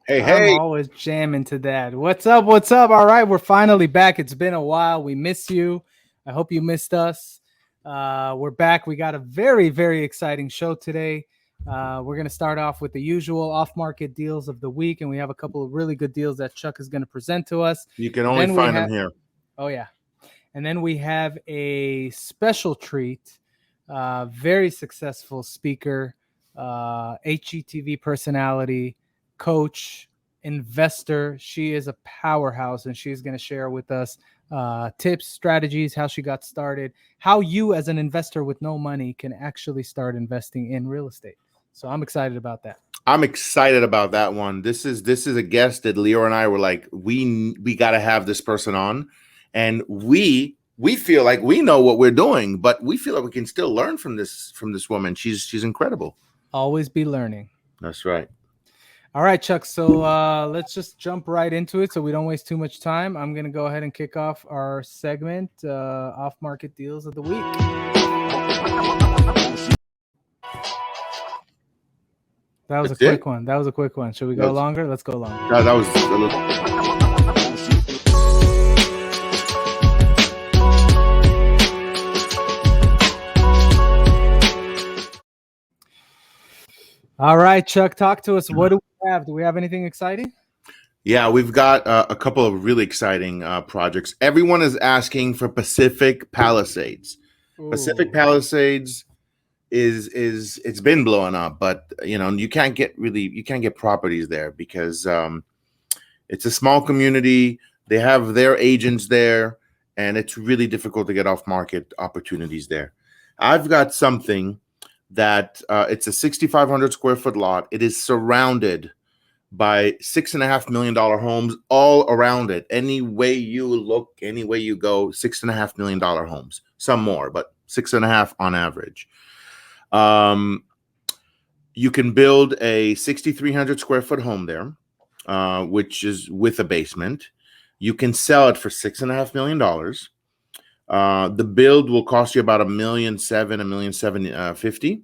Hey, I'm hey. always jamming to that. What's up? What's up? All right, we're finally back. It's been a while. We miss you. I hope you missed us. We're back. We got a very, very exciting show today. We're going to start off with the usual off market deals of the week, and we have a couple of really good deals that Chuck is going to present to us. You can only Then we find them have, here. oh, yeah. And then we have a special treat, very successful speaker, HGTV personality, coach, investor. She is a powerhouse, and she's going to share with us tips, strategies, how she got started, how you, as an investor with no money, can actually start investing in real estate. So I'm excited about that. I'm excited about that one. This is a guest that Leo and I were like, we got to have this person on, and we feel like we know what we're doing, but we feel like we can still learn from this woman. She's incredible. Always be learning. That's right. All right, Chuck. So let's just jump right into it so we don't waste too much time. I'm going to go ahead and kick off our segment, Off Market Deals of the Week. That was a That's it. quick one. That was a quick one. Should we go longer? Let's go longer. That was a little. All right, Chuck, talk to us. What do we have? Do we have anything exciting? Yeah, we've got a couple of really exciting projects. Everyone is asking for Pacific Palisades. Pacific Ooh. Palisades is it's been blowing up, but you can't get properties there because it's a small community. They have their agents there, and it's really difficult to get off market opportunities there. I've got something that it's a 6,500 square foot lot. It is surrounded by $6.5 million homes all around it. Any way you look, any way you go, $6.5 million homes. Some more, but 6.5 on average. You can build a 6,300 square foot home there, which is with a basement. You can sell it for $6.5 million. The build will cost you about $1,700,000, $1,750,000,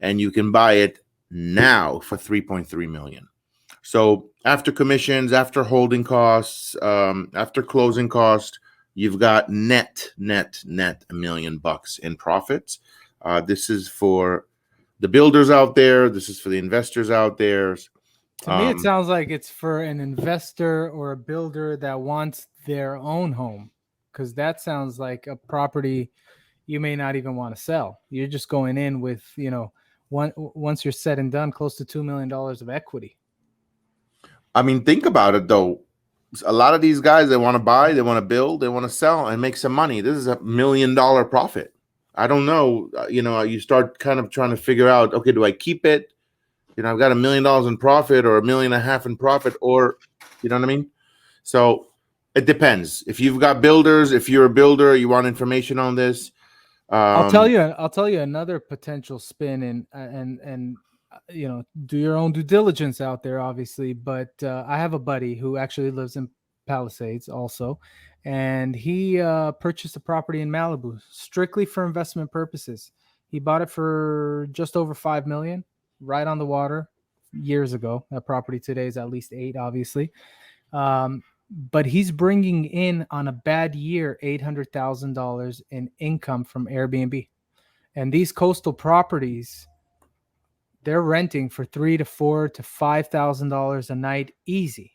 and you can buy it now for $3.3 million. So after commissions, after holding costs, after closing cost, you've got net $1 million in profits. This is for the builders out there. This is for the investors out there. To me, it sounds like it's for an investor or a builder that wants their own home, because that sounds like a property you may not even want to sell. You're just going in with, once you're said and done, close to $2 million of equity. I mean, think about it though. A lot of these guys, they want to buy, they want to build, they want to sell and make some money. This is $1 million profit. I don't know. You start kind of trying to figure out, okay, do I keep it? I've got $1 million in profit or $1.5 million in profit, or you know what I mean? So it depends. If you've got builders, if you're a builder, you want information on this. I'll tell you another potential spin, and do your own due diligence out there, obviously. But I have a buddy who actually lives in Palisades also, and he purchased a property in Malibu strictly for investment purposes. He bought it for just over $5 million, right on the water, years ago. That property today is at least 8, obviously. But he's bringing in, on a bad year, $800,000 in income from Airbnb. And these coastal properties, they're renting for $3,000 to $4,000 to $5,000 a night, easy.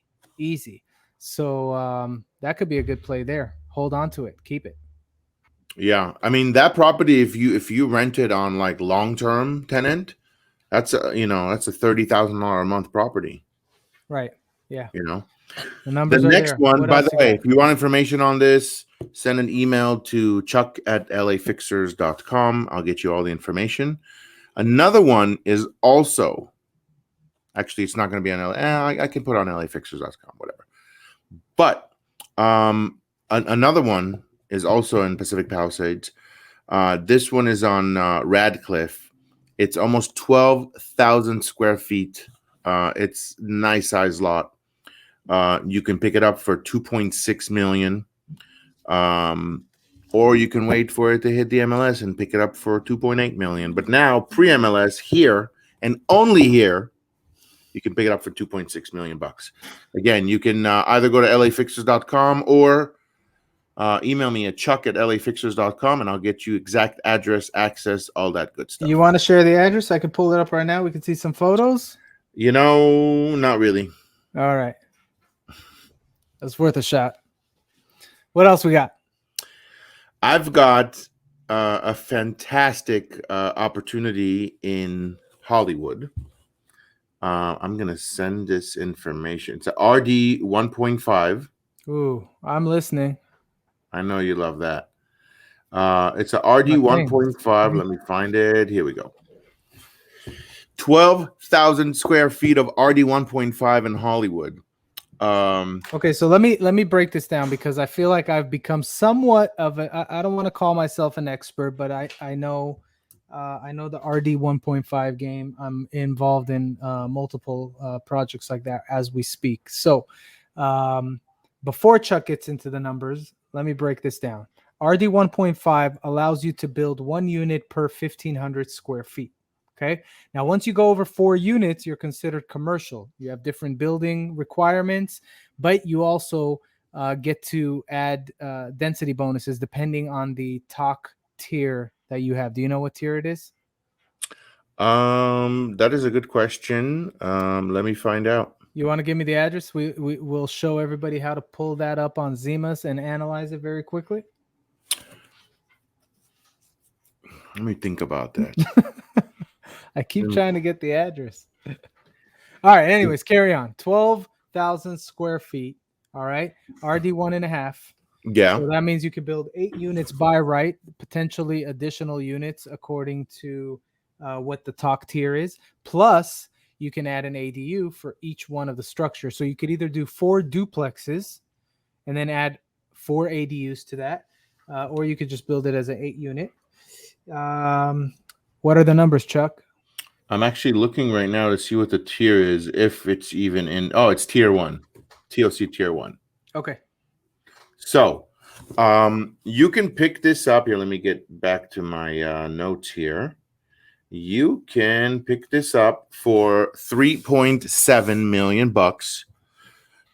So that could be a good play there. Hold on to it, keep it. Yeah, I mean that property. If you rent it on like long term tenant, that's a $30,000 a month property. Right. Yeah. You know. The The numbers are next there. one, What by else the you way, got? if you want information on this, send an email to chuck@lafixers.com. I'll get you all the information. Another one is also, actually, it's not going to be on LA. I can put on lafixers.com, whatever. But another one is also in Pacific Palisades. This one is on Radcliffe. It's almost 12,000 square feet. It's nice size lot. You can pick it up for $2.6 million, or you can wait for it to hit the MLS and pick it up for $2.8 million. But now, pre-MLS, here and only here, You can pick it up for $2.6 million. Again, you can either go to lafixers.com or email me at chuck@lafixers.com, and I'll get you exact address, access, all that good stuff. You want to share the address? I can pull it up right now. We can see some photos. Not really. All right. That's worth a shot. What else we got? I've got a fantastic opportunity in Hollywood. I'm going to send this information. It's a RD 1.5. Ooh, I'm listening. I know you love that. It's a RD 1.5. Let me find it. Here we go. 12,000 square feet of RD 1.5 in Hollywood. Okay, so let me break this down, because I feel like I've become somewhat of I don't want to call myself an expert, but I know the RD 1.5 game. I'm involved in multiple projects like that as we speak. So before Chuck gets into the numbers, let me break this down. RD 1.5 allows you to build 1 unit per 1,500 square feet. Okay. Now, once you go over 4 units, you're considered commercial. You have different building requirements, but you also get to add density bonuses depending on the TOC tier that you have. Do you know what tier it is? That is a good question. Let me find out. You want to give me the address? We will show everybody how to pull that up on Zemus and analyze it very quickly. Let me think about that. I keep trying to get the address. All right. Anyways, carry on. 12,000 square feet. All right. RD 1.5. Yeah. So that means you can build 8 units by right, potentially additional units according to what the TOC tier is. Plus, you can add an ADU for each one of the structures. So you could either do 4 duplexes and then add 4 ADUs to that, or you could just build it as an 8 unit. What are the numbers, Chuck? I'm actually looking right now to see what the tier is, if it's even in. Oh, it's tier 1, TOC tier 1. Okay. So, you can pick this up here. Let me get back to my notes here. You can pick this up for $3.7 million.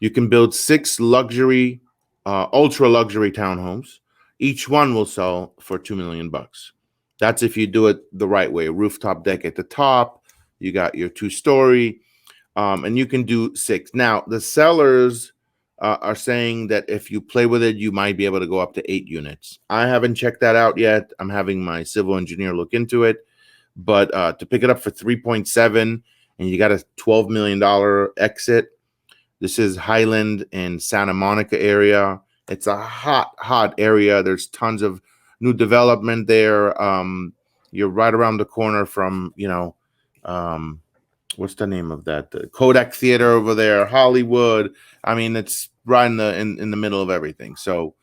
You can build 6 luxury, ultra luxury townhomes. Each one will sell for $2 million. That's if you do it the right way. Rooftop deck at the top. You got your 2-story, and you can do 6. Now, the sellers are saying that if you play with it, you might be able to go up to 8 units. I haven't checked that out yet. I'm having my civil engineer look into it. But to pick it up for 3.7, and you got a $12 million exit. This is Highland and Santa Monica area. It's a hot area. There's tons of new development there. You're right around the corner from, what's the name of that? The Kodak Theater over there, Hollywood. I mean, it's right in the middle of everything. So,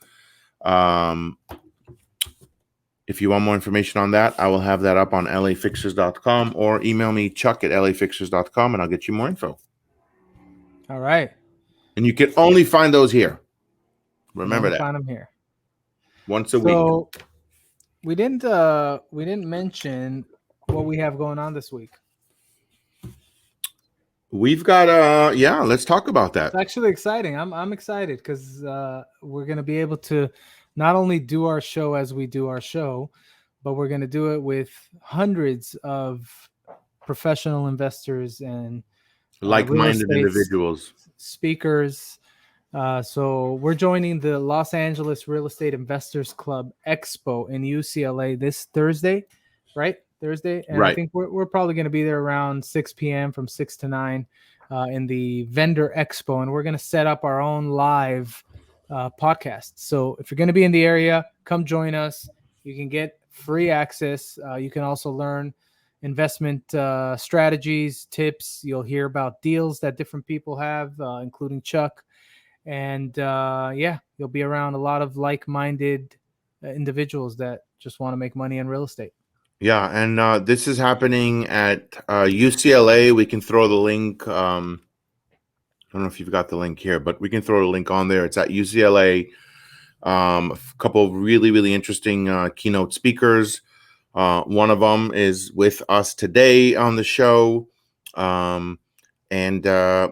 if you want more information on that, I will have that up on lafixers.com, or email me chuck@lafixers.com, and I'll get you more info. All right. And you can only find those here. Remember that. Find them here Once a week. So we didn't mention what we have going on this week. We've got let's talk about that. It's actually exciting. I'm excited because we're gonna be able to not only do our show as we do our show, but we're gonna do it with hundreds of professional investors and like-minded individuals, speakers. So we're joining the Los Angeles Real Estate Investors Club Expo in UCLA this Thursday, right? Thursday. And right. I think we're probably going to be there around 6 p.m. from 6 to 9 in the Vendor Expo. And we're going to set up our own live podcast. So if you're going to be in the area, come join us. You can get free access. You can also learn investment strategies, tips. You'll hear about deals that different people have, including Chuck. And you'll be around a lot of like-minded individuals that just want to make money in real estate. Yeah, and this is happening at UCLA. We can throw the link. I don't know if you've got the link here, but we can throw the link on there. It's at UCLA. A couple of really, really interesting keynote speakers. One of them is with us today on the show. and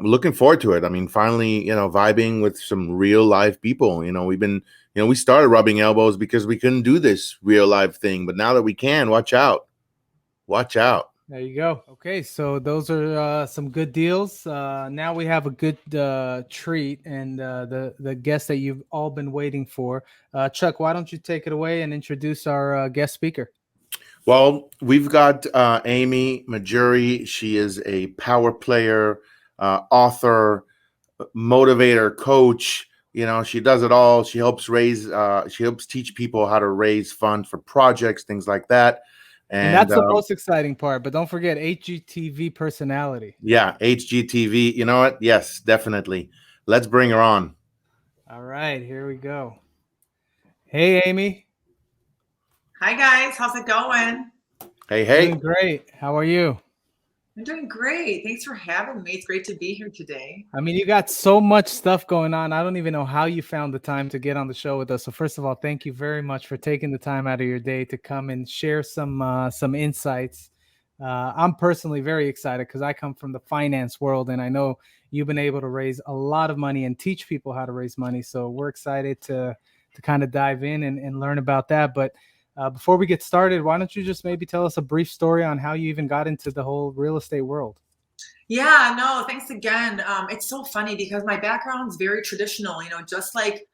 looking forward to it. I mean, finally, vibing with some real live people. We've been, we started rubbing elbows because we couldn't do this real live thing, but now that we can, watch out, watch out. There you go. Okay, so those are some good deals. Now we have a good treat and the guest that you've all been waiting for. Chuck, why don't you take it away and introduce our guest speaker? Well, we've got Amy Mahjoory. She is a power player, author, motivator, coach. She does it all. She helps teach people how to raise funds for projects, things like that. And And that's the most exciting part. But don't forget HGTV personality. yeah, HGTV. You know what? Yes, definitely. Let's bring her on. All right, here we go. Hey, Amy. Hi, guys. How's it going? Hey. Doing great. How are you? I'm doing great. Thanks for having me. It's great to be here today. I mean, you got so much stuff going on. I don't even know how you found the time to get on the show with us. So first of all, thank you very much for taking the time out of your day to come and share some insights. I'm personally very excited because I come from the finance world, and I know you've been able to raise a lot of money and teach people how to raise money. So we're excited to kind of dive in and learn about that. But before we get started, why don't you just maybe tell us a brief story on how you even got into the whole real estate world? Yeah, no, thanks again. It's so funny because my background's very traditional, just like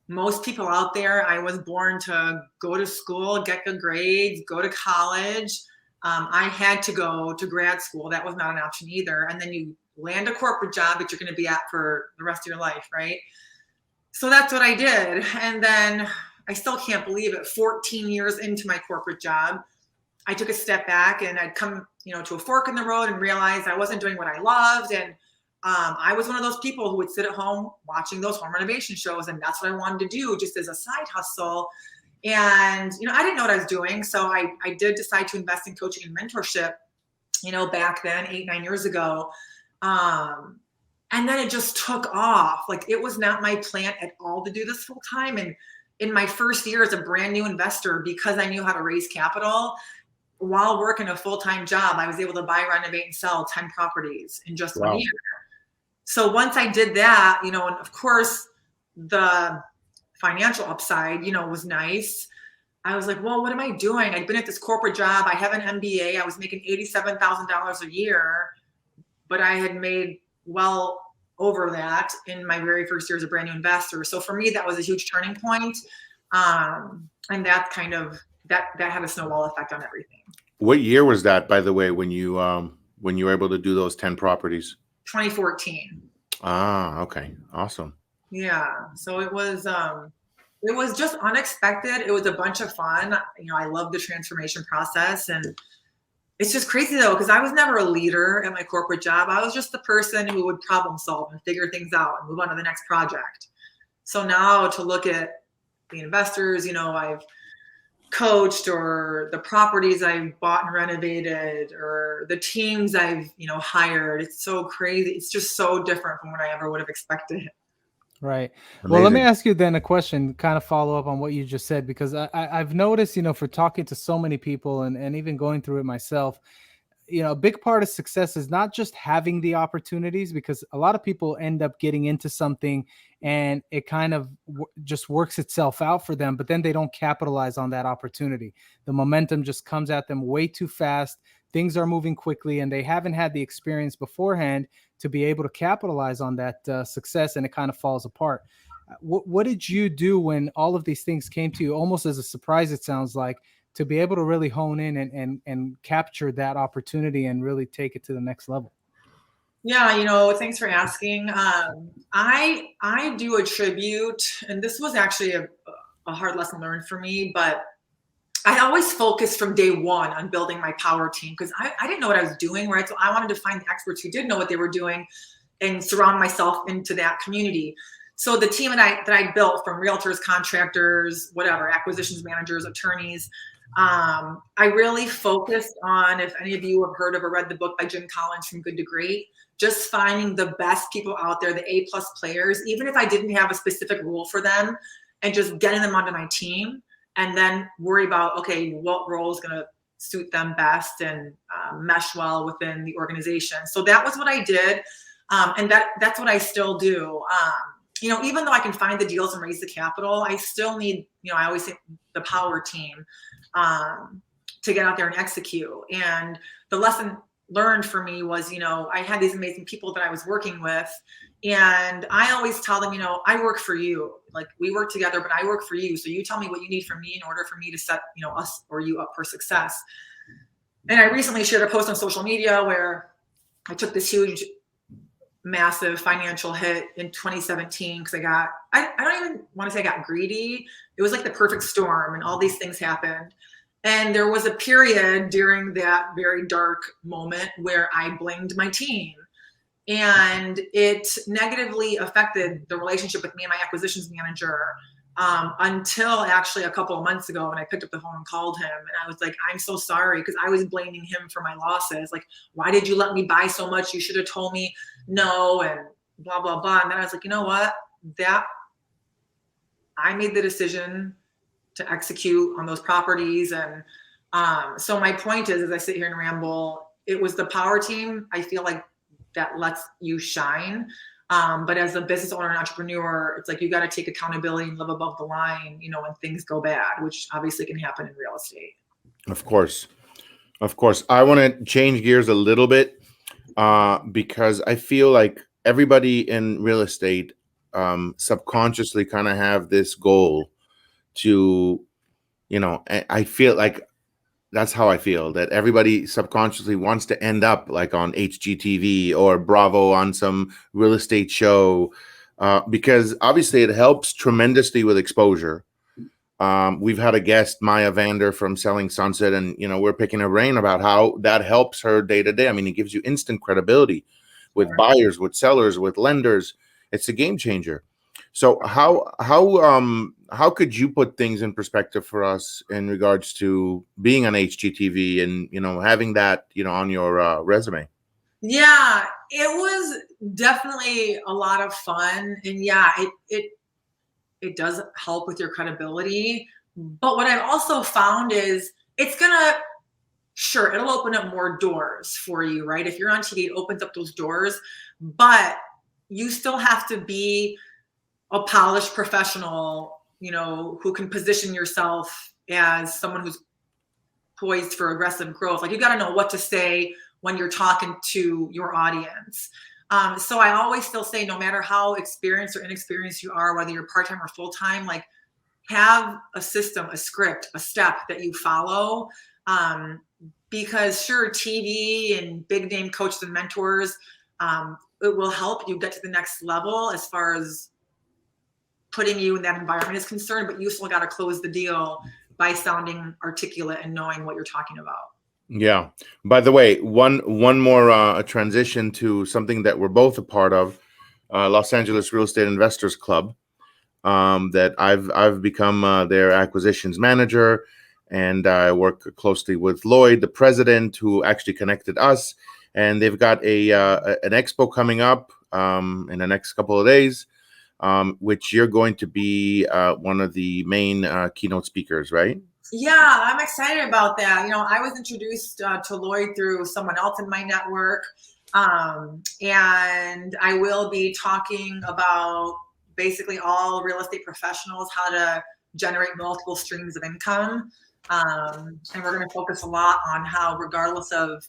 most people out there. I was born to go to school, get good grades, go to college. I had to go to grad school. That was not an option either. And then you land a corporate job that you're going to be at for the rest of your life, right? So that's what I did. And then I still can't believe it. 14 years into my corporate job, I took a step back and I'd come, to a fork in the road and realized I wasn't doing what I loved. And I was one of those people who would sit at home watching those home renovation shows. And that's what I wanted to do just as a side hustle. And, I didn't know what I was doing. So I did decide to invest in coaching and mentorship, back then, 8-9 years ago. And then it just took off. Like, it was not my plan at all to do this full time. And in my first year as a brand new investor, because I knew how to raise capital, while working a full-time job, I was able to buy, renovate, and sell 10 properties in just 1 year. So once I did that, and of course the financial upside, was nice. I was like, well, what am I doing? I'd been at this corporate job. I have an MBA. I was making $87,000 a year, but I had made well over that in my very first year as a brand new investor. So for me, that was a huge turning point. And that kind of, that had a snowball effect on everything. What year was that, by the way, when you were able to do those 10 properties? 2014. Ah, okay. Awesome. Yeah. So it was just unexpected. It was a bunch of fun. I love the transformation process, and it's just crazy though, because I was never a leader at my corporate job. I was just the person who would problem solve and figure things out and move on to the next project. So now to look at the investors, I've coached, or the properties I've bought and renovated, or the teams I've, hired. It's so crazy. It's just so different from what I ever would have expected. Right. Amazing. Well, let me ask you then a question, kind of follow up on what you just said, because I've noticed, for talking to so many people and even going through it myself, a big part of success is not just having the opportunities, because a lot of people end up getting into something and it kind of just works itself out for them, but then they don't capitalize on that opportunity. The momentum just comes at them way too fast. Things are moving quickly and they haven't had the experience beforehand to be able to capitalize on that success, and it kind of falls apart. What did you do when all of these things came to you, almost as a surprise, it sounds like, to be able to really hone in and capture that opportunity and really take it to the next level? Yeah, thanks for asking. I do attribute, and this was actually a hard lesson learned for me, but I always focused from day one on building my power team, because I didn't know what I was doing, right? So I wanted to find the experts who did know what they were doing and surround myself into that community. So the team that I built, from realtors, contractors, whatever, acquisitions managers, attorneys, I really focused on, if any of you have heard of or read the book by Jim Collins, From Good to Great, just finding the best people out there, the A+ players, even if I didn't have a specific role for them, and just getting them onto my team, and then worry about, okay, what role is going to suit them best and mesh well within the organization. So that was what I did. And that's what I still do. Even though I can find the deals and raise the capital, I still need, I always say the power team to get out there and execute. And the lesson learned for me was, I had these amazing people that I was working with. And I always tell them, I work for you. Like, we work together, but I work for you. So you tell me what you need from me in order for me to set, us or you up for success. And I recently shared a post on social media where I took this huge, massive financial hit in 2017 because I don't even want to say I got greedy. It was like the perfect storm and all these things happened. And there was a period during that very dark moment where I blamed my team. And it negatively affected the relationship with me and my acquisitions manager until actually a couple of months ago when I picked up the phone and called him. And I was like, I'm so sorry, because I was blaming him for my losses. Like, why did you let me buy so much? You should have told me no, and blah, blah, blah. And then I was like, you know what? I made the decision to execute on those properties. And so my point is, as I sit here and ramble, it was the power team. I feel like that lets you shine. But as a business owner and entrepreneur, it's like you got to take accountability and live above the line, when things go bad, which obviously can happen in real estate. Of course. I want to change gears a little bit because I feel like everybody in real estate subconsciously kind of have this goal to, I feel like that's how I feel, that everybody subconsciously wants to end up like on HGTV or Bravo on some real estate show, because obviously it helps tremendously with exposure. We've had a guest, Maya Vander from Selling Sunset, and we're picking her brain about how that helps her day to day. I mean, it gives you instant credibility with buyers, with sellers, with lenders. It's a game changer. So how could you put things in perspective for us in regards to being on HGTV and having that on your resume? Yeah, it was definitely a lot of fun, and yeah, it does help with your credibility. But what I've also found is it'll open up more doors for you, right? If you're on TV, it opens up those doors, but you still have to be a polished professional, who can position yourself as someone who's poised for aggressive growth. Like, you got to know what to say when you're talking to your audience. So I always still say, no matter how experienced or inexperienced you are, whether you're part-time or full-time, like, have a system, a script, a step that you follow. Because sure, TV and big name coaches and mentors, it will help you get to the next level as far as putting you in that environment is concerned, but you still got to close the deal by sounding articulate and knowing what you're talking about. Yeah. By the way, one more transition to something that we're both a part of, Los Angeles Real Estate Investors Club, that I've become their acquisitions manager, and I work closely with Lloyd, the president, who actually connected us. And they've got an expo coming up in the next couple of days, which you're going to be one of the main keynote speakers, right? Yeah, I'm excited about that. I was introduced to Lloyd through someone else in my network. And I will be talking about basically all real estate professionals, how to generate multiple streams of income. And we're going to focus a lot on how, regardless of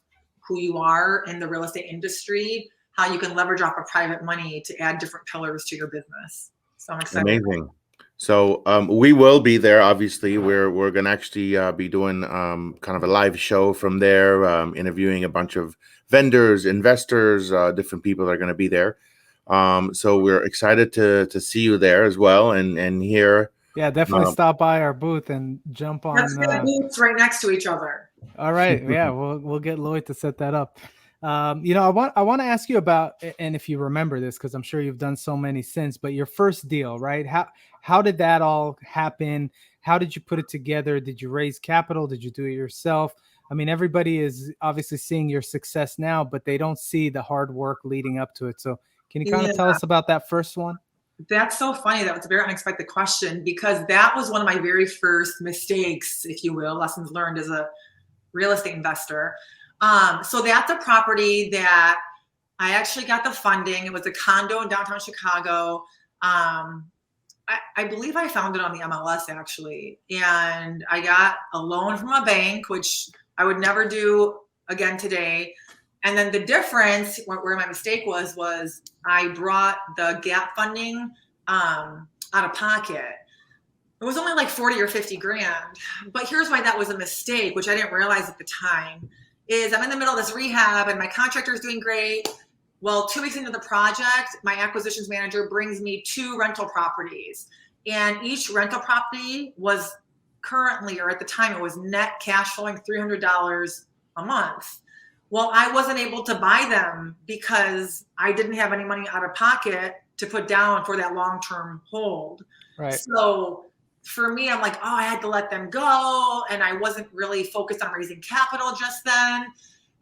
who you are in the real estate industry, how you can leverage off of private money to add different pillars to your business. So I'm excited. Amazing. So we will be there. Obviously, we're going to actually be doing kind of a live show from there, interviewing a bunch of vendors, investors, different people that are going to be there. So we're excited to see you there as well and hear. Yeah, definitely stop by our booth and jump on. Let's get booths right next to each other. All right. Yeah, we'll get Lloyd to set that up. I want to ask you about, and if you remember this, because I'm sure you've done so many since, but your first deal, right? How did that all happen? How did you put it together? Did you raise capital? Did you do it yourself? I mean, everybody is obviously seeing your success now, but they don't see the hard work leading up to it. So can you kind of tell us about that first one? That's so funny. That was a very unexpected question, because that was one of my very first mistakes, if you will, lessons learned as a real estate investor. So that's a property that I actually got the funding. It was a condo in downtown Chicago. I believe I found it on the MLS actually. And I got a loan from a bank, which I would never do again today. And then the difference where my mistake was I brought the gap funding out of pocket. It was only like 40 or 50 grand. But here's why that was a mistake, which I didn't realize at the time, is I'm in the middle of this rehab and my contractor is doing great. Well, 2 weeks into the project, my acquisitions manager brings me 2 rental properties. And each rental property was currently, or at the time, it was net cash flowing $300 a month. Well, I wasn't able to buy them because I didn't have any money out of pocket to put down for that long-term hold. Right. So for me, I'm like, oh, I had to let them go. And I wasn't really focused on raising capital just then.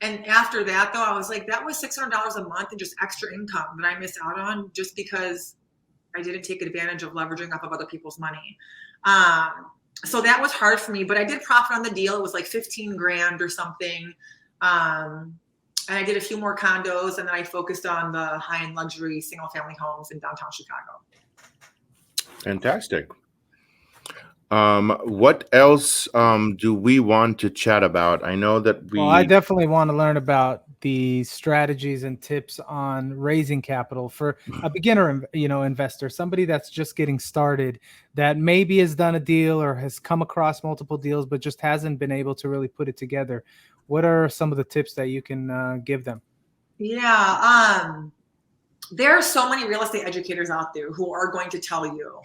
And after that, though, I was like, that was $600 a month and just extra income that I missed out on just because I didn't take advantage of leveraging off of other people's money. So that was hard for me, but I did profit on the deal. It was like 15 grand or something. And I did a few more condos, and then I focused on the high-end luxury single-family homes in downtown Chicago. Fantastic. What else do we want to chat about? I know that Well, I definitely want to learn about the strategies and tips on raising capital for a beginner, investor, somebody that's just getting started, that maybe has done a deal or has come across multiple deals, but just hasn't been able to really put it together. What are some of the tips that you can give them? Yeah, there are so many real estate educators out there who are going to tell you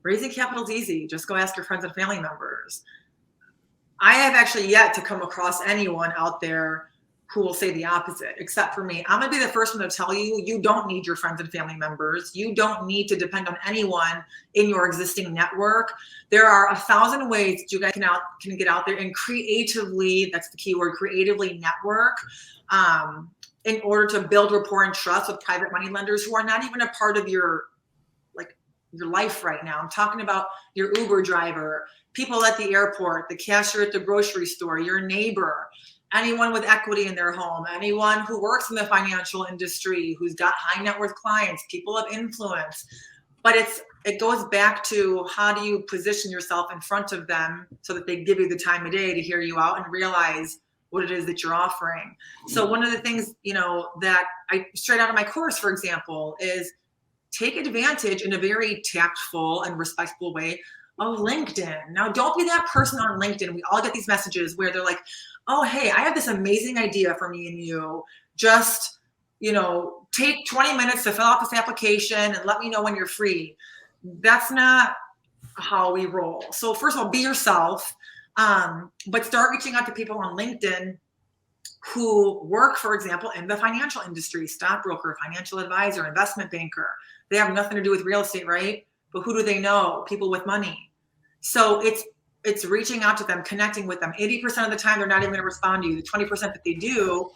raising capital is easy. Just go ask your friends and family members. I have actually yet to come across anyone out there who will say the opposite, except for me. I'm going to be the first one to tell you, you don't need your friends and family members. You don't need to depend on anyone in your existing network. There are 1,000 ways that you guys can get out there and creatively, that's the key word, creatively network in order to build rapport and trust with private money lenders who are not even a part of your life right now. I'm talking about your Uber driver, people at the airport, the cashier at the grocery store, your neighbor, anyone with equity in their home, anyone who works in the financial industry, who's got high net worth clients, people of influence. But it goes back to, how do you position yourself in front of them so that they give you the time of day to hear you out and realize what it is that you're offering. So one of the things, that I straight out of my course, for example, is take advantage in a very tactful and respectful way of LinkedIn. Now, don't be that person on LinkedIn. We all get these messages where they're like, oh, hey, I have this amazing idea for me and you. Just, take 20 minutes to fill out this application and let me know when you're free. That's not how we roll. So first of all, be yourself, but start reaching out to people on LinkedIn who work, for example, in the financial industry, stockbroker, financial advisor, investment banker. They have nothing to do with real estate, right? But who do they know? People with money. So it's reaching out to them, connecting with them. 80% of the time, they're not even going to respond to you. The 20% that they do,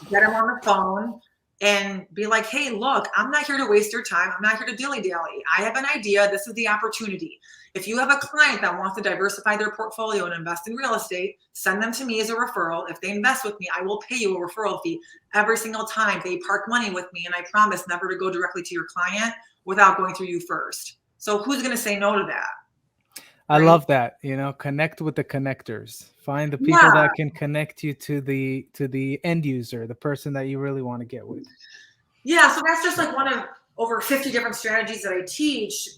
get them on the phone and be like, hey, look, I'm not here to waste your time. I'm not here to dilly-dally. I have an idea. This is the opportunity. If you have a client that wants to diversify their portfolio and invest in real estate, send them to me as a referral. If they invest with me, I will pay you a referral fee every single time they park money with me. And I promise never to go directly to your client without going through you first. So who's going to say no to that? I love that. Connect with the connectors. Find the people that can connect you to the end user, the person that you really want to get with. Yeah, so that's just like one of over 50 different strategies that I teach.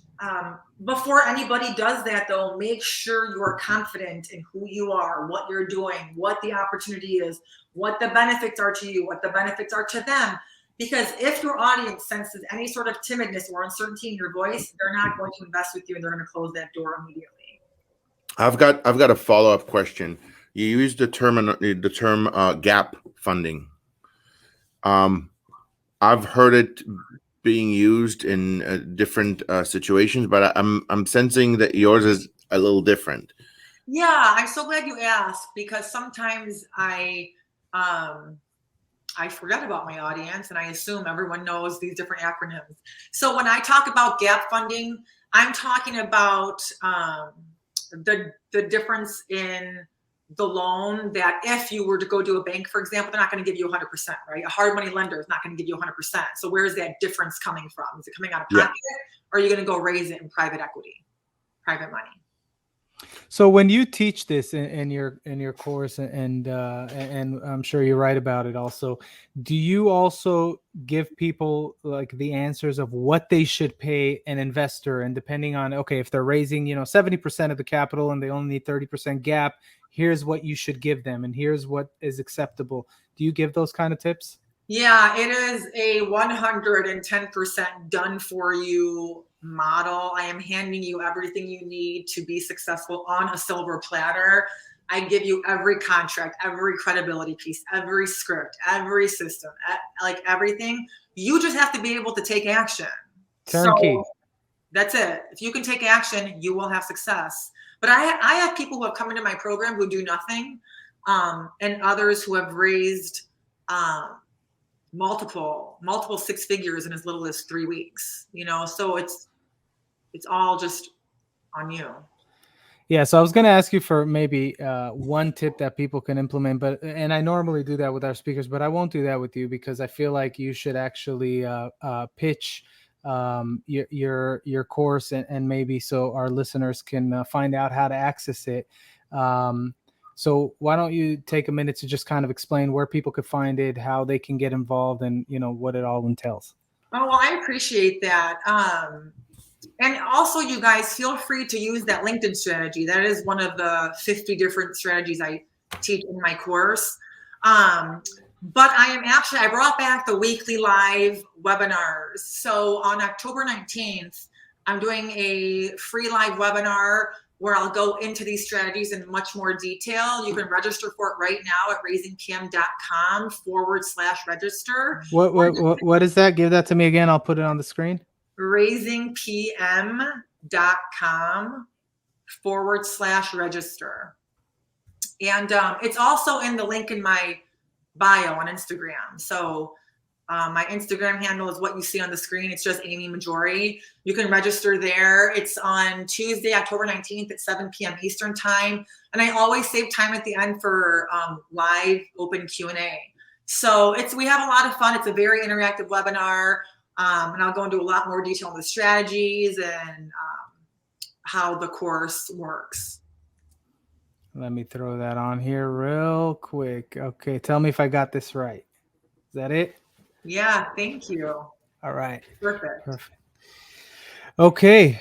Before anybody does that, though, make sure you're confident in who you are, what you're doing, what the opportunity is, what the benefits are to you, what the benefits are to them. Because if your audience senses any sort of timidness or uncertainty in your voice, they're not going to invest with you and they're going to close that door immediately. I've got a follow-up question. You used the term gap funding. I've heard it being used in different situations, but I'm sensing that yours is a little different. Yeah, I'm so glad you asked, because sometimes I forget about my audience and I assume everyone knows these different acronyms. So when I talk about gap funding, I'm talking about the difference in the loan that if you were to go to a bank, for example, they're not going to give you 100%, right? A hard money lender is not going to give you 100%. So where's that difference coming from? Is it coming out of pocket, or are you going to go raise it in private equity, private money? So when you teach this in your course, and I'm sure you write about it also, do you also give people like the answers of what they should pay an investor, and depending on, okay, if they're raising 70% of the capital and they only need 30% gap, here's what you should give them and here's what is acceptable? Do you give those kind of tips? Yeah, it is a 110% done for you model. I am handing you everything you need to be successful on a silver platter. I give you every contract, every credibility piece, every script, every system, like everything. You just have to be able to take action. Turnkey. So that's it. If you can take action, you will have success. But I have people who have come into my program who do nothing, and others who have raised multiple six figures in as little as 3 weeks. So it's all just on you. Yeah, so I was going to ask you for maybe one tip that people can implement, and I normally do that with our speakers, but I won't do that with you because I feel like you should actually pitch your course, and maybe so our listeners can find out how to access it. So why don't you take a minute to just kind of explain where people could find it, how they can get involved, and what it all entails. Oh, well, I appreciate that. And also, you guys, feel free to use that LinkedIn strategy. That is one of the 50 different strategies I teach in my course. But I brought back the weekly live webinars. So on October 19th, I'm doing a free live webinar where I'll go into these strategies in much more detail. You can register for it right now at raisingpm.com/register. What is that? Give that to me again. I'll put it on the screen. raisingpm.com/register. And it's also in the link in my bio on Instagram. So my Instagram handle is what you see on the screen. It's just Amy Mahjoory. You can register there. It's on Tuesday, October 19th at 7 p.m. Eastern time. And I always save time at the end for live open Q&A. So we have a lot of fun. It's a very interactive webinar. And I'll go into a lot more detail on the strategies and how the course works. Let me throw that on here real quick. Okay, tell me if I got this right. Is that it? Yeah, thank you. All right. Perfect. Okay.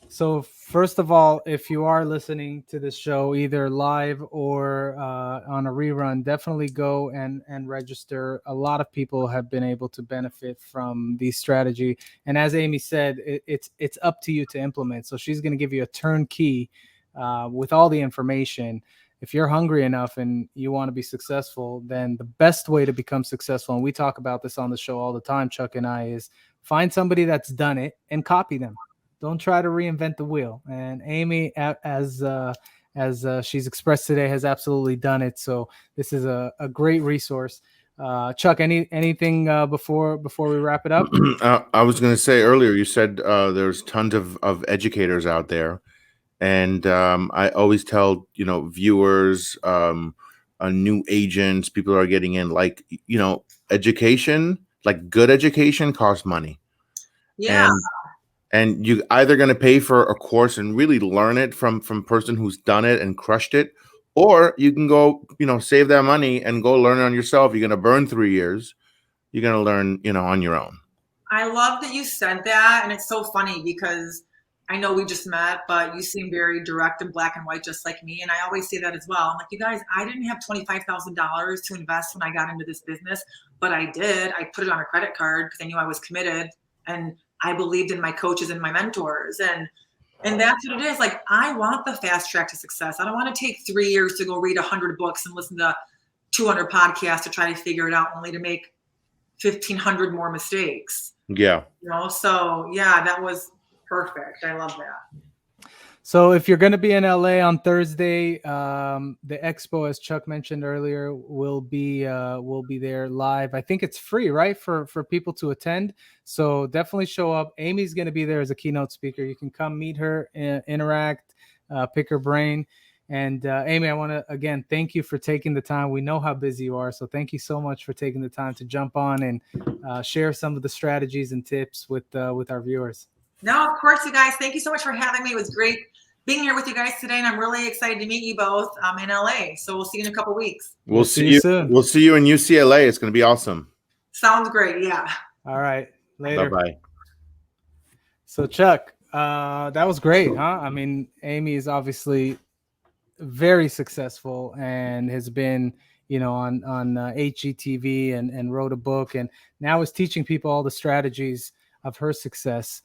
So first of all, if you are listening to this show either live or on a rerun, definitely go and register. A lot of people have been able to benefit from the strategy. And as Amy said, it's up to you to implement. So she's going to give you a turnkey with all the information. If you're hungry enough and you want to be successful, then the best way to become successful, and we talk about this on the show all the time, Chuck and I, is find somebody that's done it and copy them. Don't try to reinvent the wheel. And Amy, as she's expressed today, has absolutely done it. So this is a great resource. Chuck, anything before we wrap it up? I was going to say earlier, you said there's tons of educators out there. And I always tell, viewers, new agents, people who are getting in, like, education, like good education costs money. Yeah. And you either going to pay for a course and really learn it from a person who's done it and crushed it, or you can go, save that money and go learn it on yourself. You're going to burn 3 years. You're going to learn, on your own. I love that you said that. And it's so funny because I know we just met, but you seem very direct and black and white, just like me. And I always say that as well. I'm like, you guys, I didn't have $25,000 to invest when I got into this business, but I did. I put it on a credit card because I knew I was committed and I believed in my coaches and my mentors. And that's what it is. Like, I want the fast track to success. I don't want to take 3 years to go read 100 books and listen to 200 podcasts to try to figure it out, only to make 1,500 more mistakes. Yeah. So yeah, that was perfect. I love that. So if you're going to be in LA on Thursday, the expo, as Chuck mentioned earlier, will be there live. I think it's free, right, for people to attend. So definitely show up. Amy's going to be there as a keynote speaker. You can come meet her, interact, pick her brain. And Amy, I want to again thank you for taking the time. We know how busy you are, so thank you so much for taking the time to jump on and share some of the strategies and tips with our viewers. No, of course, you guys. Thank you so much for having me. It was great being here with you guys today, and I'm really excited to meet you both in LA. So we'll see you in a couple weeks. We'll see you soon. We'll see you in UCLA. It's going to be awesome. Sounds great. Yeah. All right. Later. Bye-bye. So Chuck, that was great, huh? I mean, Amy is obviously very successful and has been, on HGTV and wrote a book, and now is teaching people all the strategies of her success.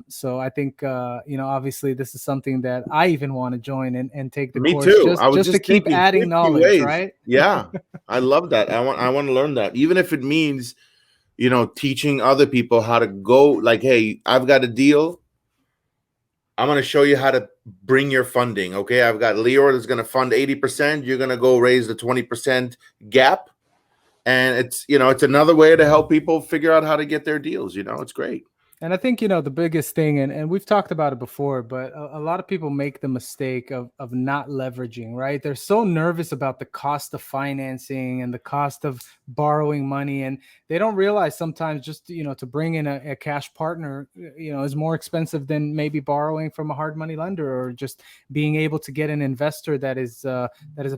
So I think, obviously this is something that I even want to join and take the course. Me too. Just to keep adding knowledge, right? Yeah, I love that. I want to learn that, even if it means, teaching other people how to go. Like, hey, I've got a deal. I'm going to show you how to bring your funding. Okay, I've got Leor that's going to fund 80%. You're going to go raise the 20% gap, and it's another way to help people figure out how to get their deals. It's great. And I think, the biggest thing, and we've talked about it before, but a lot of people make the mistake of not leveraging, right? They're so nervous about the cost of financing and the cost of borrowing money. And they don't realize sometimes just, to bring in a cash partner, is more expensive than maybe borrowing from a hard money lender, or just being able to get an investor that is a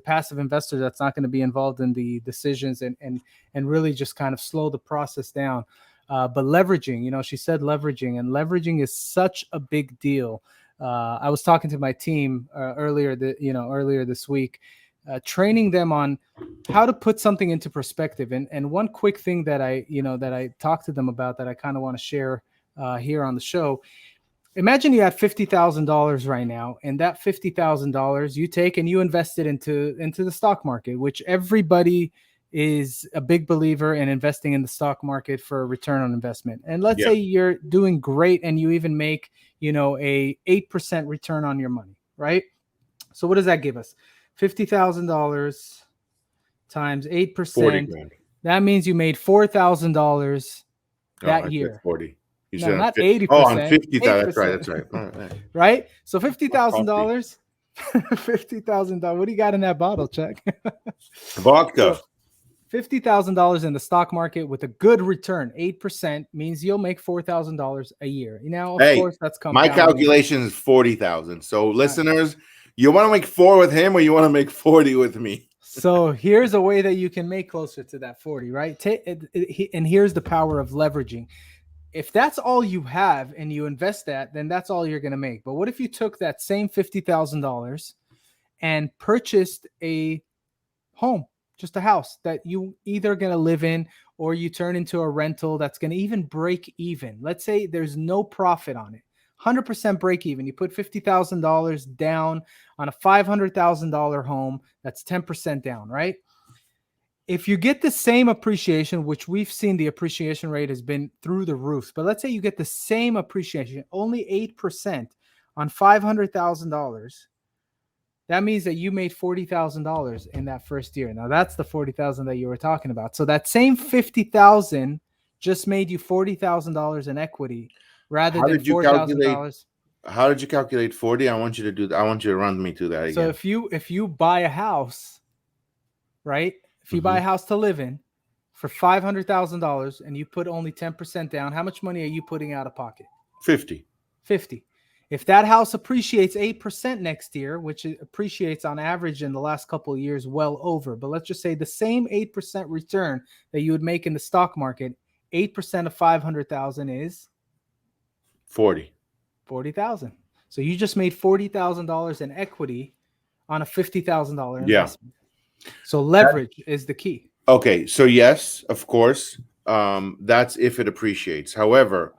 passive investor that's not going to be involved in the decisions and really just kind of slow the process down. But leveraging, she said leveraging, and leveraging is such a big deal. I was talking to my team earlier this week, training them on how to put something into perspective. And one quick thing that I talked to them about that I kind of want to share here on the show. Imagine you had $50,000 right now, and that $50,000 you take and you invest it into the stock market, which everybody is a big believer in investing in the stock market for a return on investment. And let's say you're doing great and you even make, a 8% return on your money, right? So what does that give us? $50,000 times 8%. 40 grand. That means you made $4,000 that year. 40. You no, said not 50. 80%. Oh, on 50,000. That's right. All right. Right? So $50,000. $50,000. What do you got in that bottle, Chuck? Vodka. $50,000 in the stock market with a good return, 8%, means you'll make $4,000 a year. Now, of course, that's compounding. My calculation is 40,000. So, listeners, you want to make 4 with him, or you want to make 40 with me? So here's a way that you can make closer to that 40, right? And here's the power of leveraging. If that's all you have and you invest that, then that's all you're going to make. But what if you took that same $50,000 and purchased a home? Just a house that you either going to live in, or you turn into a rental that's going to even break even. Let's say there's no profit on it, 100% break even. You put $50,000 down on a $500,000 home. That's 10% down, right? If you get the same appreciation, which we've seen the appreciation rate has been through the roof, but let's say you get the same appreciation, only 8% on $500,000. That means that you made $40,000 in that first year. Now that's the $40,000 that you were talking about. So that same $50,000 just made you $40,000 in equity rather than $4,000. How did you calculate 40? I want you to do that. I want you to run me through that again. So if you buy a house, right? If you buy a house to live in for $500,000 and you put only 10% down, how much money are you putting out of pocket? 50. If that house appreciates 8% next year, which it appreciates on average in the last couple of years well over, but let's just say the same 8% return that you would make in the stock market, 8% of 500,000 is 40,000. So you just made $40,000 in equity on a $50,000 investment. So leverage is the key. Okay, so yes, of course, that's if it appreciates. However,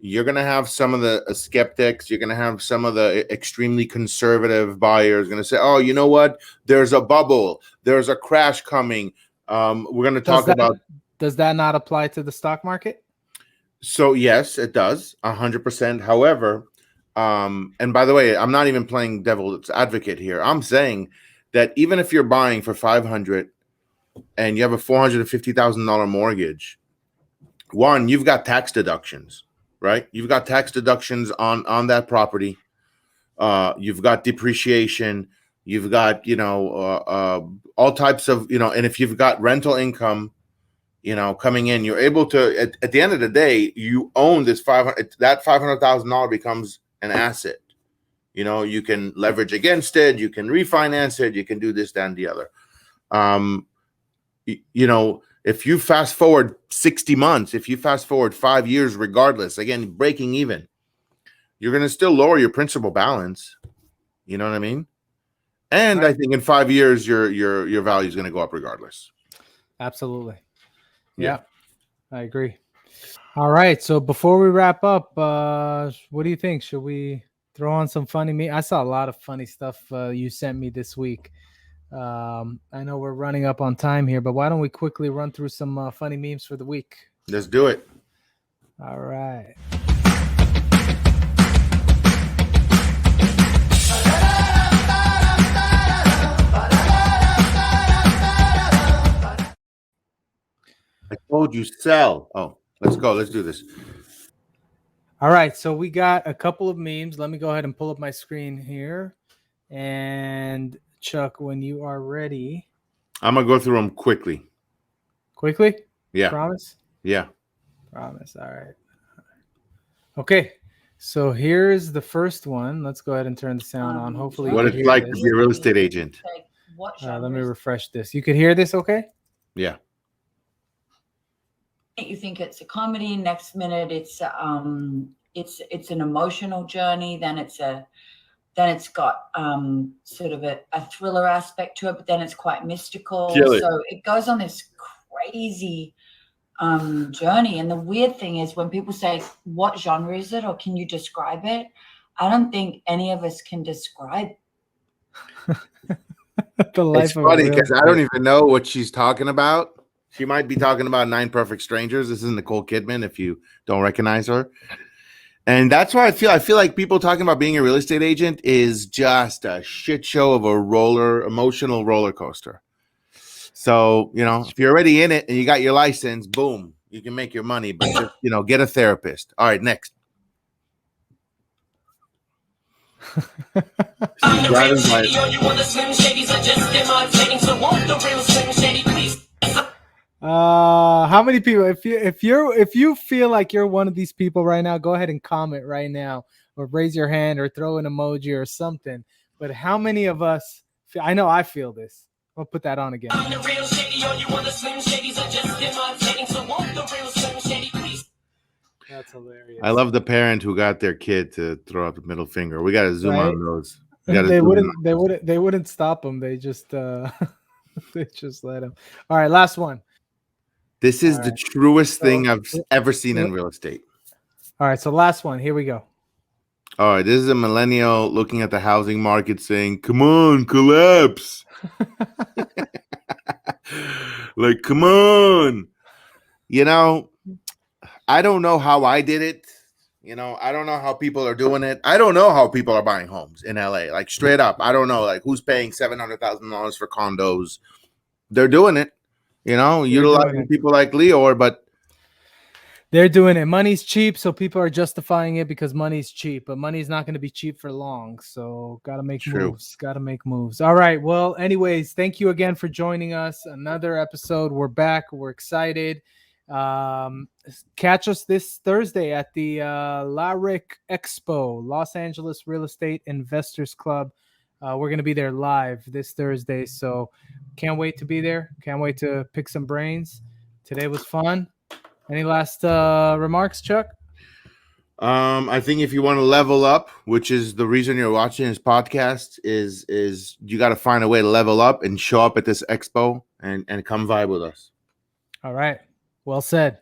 you're going to have some of the skeptics. You're going to have some of the extremely conservative buyers going to say, oh, you know what? There's a bubble. There's a crash coming. We're going to talk about. Does that not apply to the stock market? So, yes, it does. 100%. However, and by the way, I'm not even playing devil's advocate here. I'm saying that even if you're buying for $500,000 and you have a $450,000 mortgage, one, you've got tax deductions. Right? You've got tax deductions on that property. You've got depreciation. You've got, all types of, and if you've got rental income, coming in, you're able to, at the end of the day, you own this that $500,000 becomes an asset. You can leverage against it. You can refinance it. You can do this, that, and the other. If you fast forward 60 months, if you fast forward 5 years, regardless, again, breaking even, you're going to still lower your principal balance. You know what I mean? And I think in 5 years, your value is going to go up regardless. Absolutely. Yeah, I agree. All right. So before we wrap up, what do you think? Should we throw on some funny memes? I saw a lot of funny stuff you sent me this week. I know we're running up on time here, but why don't we quickly run through some funny memes for the week? Let's do it. All right. I told you sell. Oh, let's go. Let's do this. All right. So we got a couple of memes. Let me go ahead and pull up my screen here. And Chuck, when you are ready. I'm going to go through them quickly. Quickly? Yeah. Promise? Yeah. Promise. All right. Okay. So here's the first one. Let's go ahead and turn the sound on. Hopefully, what it's like to be a real estate agent. Let me refresh this. You could hear this, okay? Yeah. You think it's a comedy. Next minute, it's an emotional journey. Then it's got sort of a thriller aspect to it, but then it's quite mystical. So it goes on this crazy journey. And the weird thing is when people say, what genre is it or can you describe it? I don't think any of us can describe It's funny because I don't even know what she's talking about. She might be talking about 9 Perfect Strangers. This is Nicole Kidman, if you don't recognize her. And that's why I feel like people talking about being a real estate agent is just a shit show of a emotional roller coaster. So, if you're already in it and you got your license, boom, you can make your money. But just, get a therapist. All right, next. How many people, if you feel like you're one of these people right now, go ahead and comment right now or raise your hand or throw an emoji or something. But how many of us, I know I feel this. I'll put that on again. That's hilarious. I love the parent who got their kid to throw up the middle finger. We got to zoom on those. They wouldn't stop them. They just they just let him. All right, last one. This is the truest thing I've ever seen in real estate. All right, so last one. Here we go. All right, this is a millennial looking at the housing market saying, "Come on, collapse." Like, come on. I don't know how I did it. I don't know how people are doing it. I don't know how people are buying homes in LA. Like, straight up, I don't know. Like, who's paying $700,000 for condos? They're doing it. Utilizing people like Leo, but they're doing it. Money's cheap, so people are justifying it because money's cheap, but money's not going to be cheap for long. So got to make moves. Got to make moves. All right. Well, anyways, thank you again for joining us. Another episode. We're back. We're excited. Catch us this Thursday at the LARIC Expo, Los Angeles Real Estate Investors Club. We're going to be there live this Thursday, so can't wait to be there. Can't wait to pick some brains. Today was fun. Any last remarks, Chuck? I think if you want to level up, which is the reason you're watching this podcast, is you got to find a way to level up and show up at this expo and come vibe with us. All right. Well said.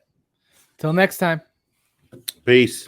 Till next time. Peace.